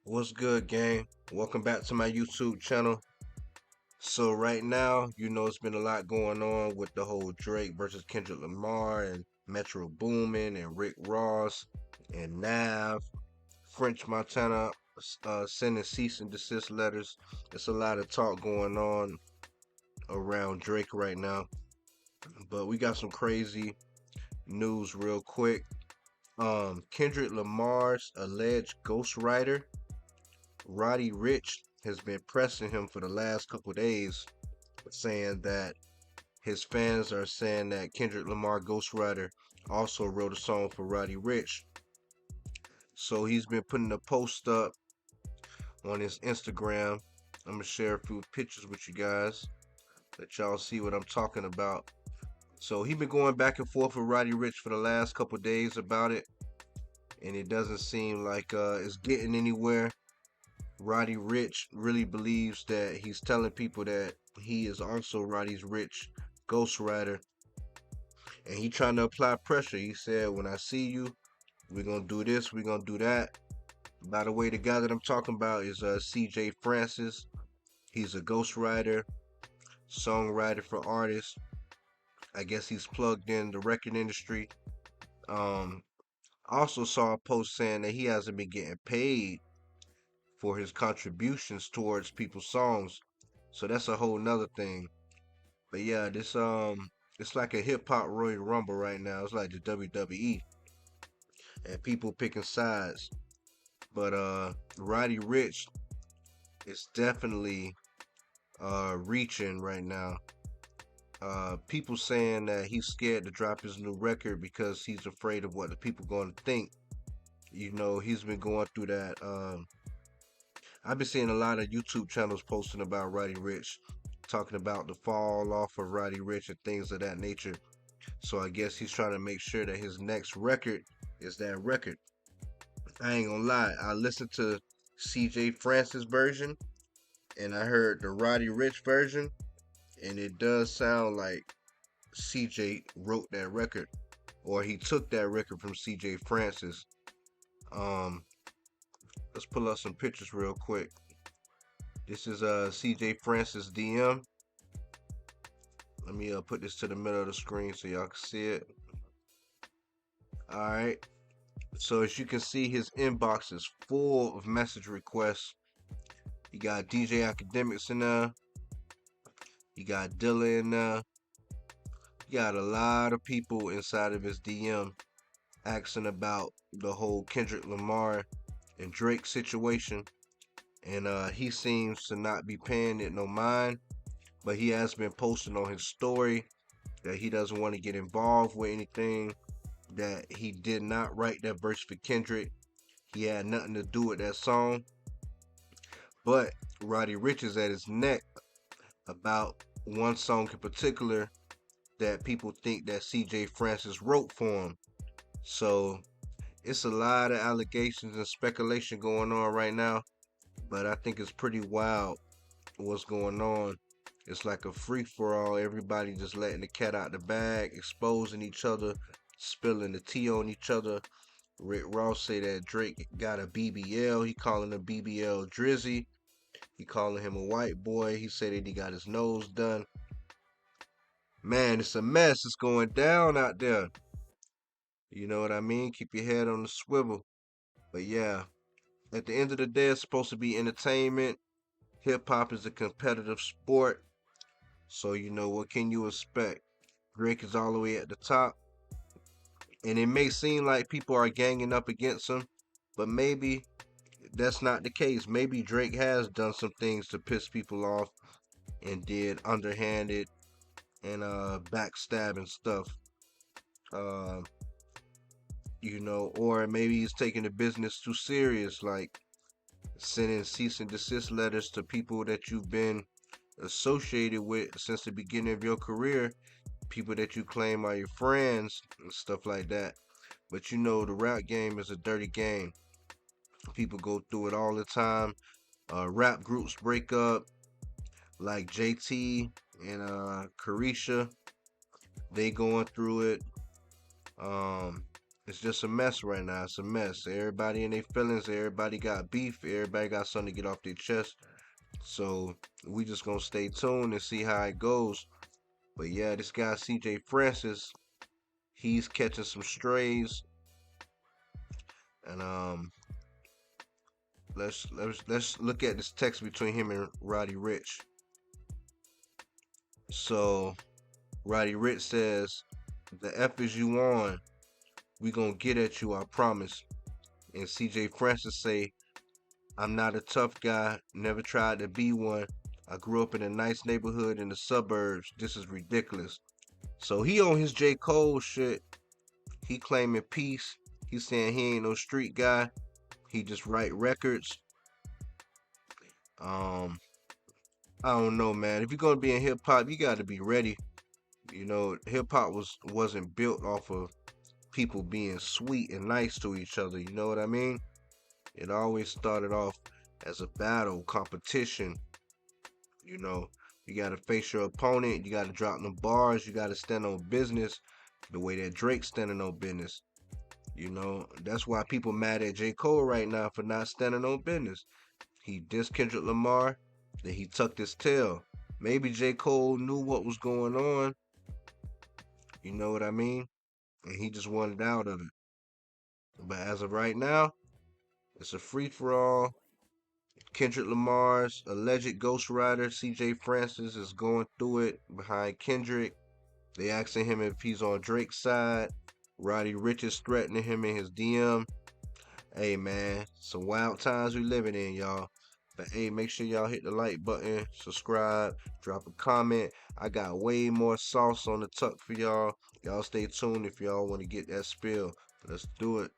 What's good, gang? Welcome back to my YouTube channel. So right now, it's been a lot going on with the whole Drake versus Kendrick Lamar and Metro Boomin and Rick Ross and Nav, French Montana sending cease and desist letters. It's a lot of talk going on around Drake right now. But we got some crazy news real quick. Kendrick Lamar's alleged ghostwriter Roddy Rich has been pressing him for the last couple days, saying that his fans are saying that Kendrick Lamar ghostwriter also wrote a song for Roddy Rich. So he's been putting a post up on his Instagram. I'm gonna share a few pictures with you guys, let y'all see what I'm talking about. So he's been going back and forth with Roddy Rich for the last couple days about it, and it doesn't seem like it's getting anywhere. Roddy Rich really believes that he's telling people that he is also Roddy's Rich ghostwriter, and he trying to apply pressure. He said, "When I see you, we're gonna do this, we're gonna do that." By the way, the guy that I'm talking about is CJ Francis. He's a ghostwriter, songwriter for artists. I guess he's plugged in the record industry. Um, I also saw a post saying that he hasn't been getting paid for his contributions towards people's songs. So that's a whole nother thing. But yeah, this it's like a hip hop Royal Rumble right now. It's like the WWE and people picking sides. But Roddy Rich is definitely reaching right now. People saying that he's scared to drop his new record because he's afraid of what the people going to think. He's been going through that. I've been seeing a lot of YouTube channels posting about Roddy Rich, talking about the fall off of Roddy Rich and things of that nature. So I guess he's trying to make sure that his next record is that record. I ain't gonna lie, I listened to CJ Francis version and I heard the Roddy Rich version, and it does sound like CJ wrote that record or he took that record from CJ Francis. Um, let's pull up some pictures real quick. This is CJ Francis DM. Let me put this to the middle of the screen so y'all can see it. All right. So as you can see, his inbox is full of message requests. You got DJ Academics in there. You got Dilla in there. You got a lot of people inside of his DM asking about the whole Kendrick Lamar and Drake situation. And he seems to not be paying it no mind. But he has been posting on his story that he doesn't want to get involved with anything, that he did not write that verse for Kendrick. He had nothing to do with that song. But Roddy Ricch is at his neck about one song in particular that people think that CJ Francis wrote for him. So it's a lot of allegations and speculation going on right now, but I think it's pretty wild what's going on. It's like a free for all. Everybody just letting the cat out the bag, exposing each other, spilling the tea on each other. Rick Ross say that Drake got a BBL. He calling him BBL Drizzy. He calling him a white boy. He said that he got his nose done. Man, it's a mess. It's going down out there. You know what I mean? Keep your head on the swivel. But yeah, at the end of the day, it's supposed to be entertainment. Hip hop is a competitive sport. So, what can you expect? Drake is all the way at the top. And it may seem like people are ganging up against him, but maybe that's not the case. Maybe Drake has done some things to piss people off and did underhanded and backstabbing stuff. Uh, or maybe he's taking the business too serious, like sending cease and desist letters to people that you've been associated with since the beginning of your career, people that you claim are your friends and stuff like that. But the rap game is a dirty game. People go through it all the time. Rap groups break up, like JT and Carisha. They going through it. It's just a mess right now. It's a mess. Everybody in their feelings. Everybody got beef. Everybody got something to get off their chest. So we just gonna stay tuned and see how it goes. But yeah, this guy CJ Francis, he's catching some strays, and let's look at this text between him and Roddy Rich. So Roddy Rich says, "The F is you on. We gonna get at you, I promise." And CJ Francis say, "I'm not a tough guy. Never tried to be one. I grew up in a nice neighborhood in the suburbs. This is ridiculous." So he on his J. Cole shit. He claiming peace. He saying he ain't no street guy. He just write records. Um, I don't know, man. If you're gonna be in hip hop, you got to be ready. You know, hip hop wasn't built off of people being sweet and nice to each other. You know what I mean? It always started off as a battle, competition. You know, you got to face your opponent. You got to drop them bars. You got to stand on business the way that Drake's standing on business. You know, that's why people mad at J. Cole right now for not standing on business. He dissed Kendrick Lamar, then he tucked his tail. Maybe J. Cole knew what was going on, you know what I mean? And he just wanted out of it. But as of right now, it's a free for all. Kendrick Lamar's alleged ghostwriter, CJ Francis, is going through it behind Kendrick. They asking him if he's on Drake's side. Roddy Ricch is threatening him in his DM. Hey man, some wild times we living in, y'all. But hey, make sure y'all hit the like button, subscribe, drop a comment. I got way more sauce on the tuck for y'all. Y'all stay tuned if y'all want to get that spill. Let's do it.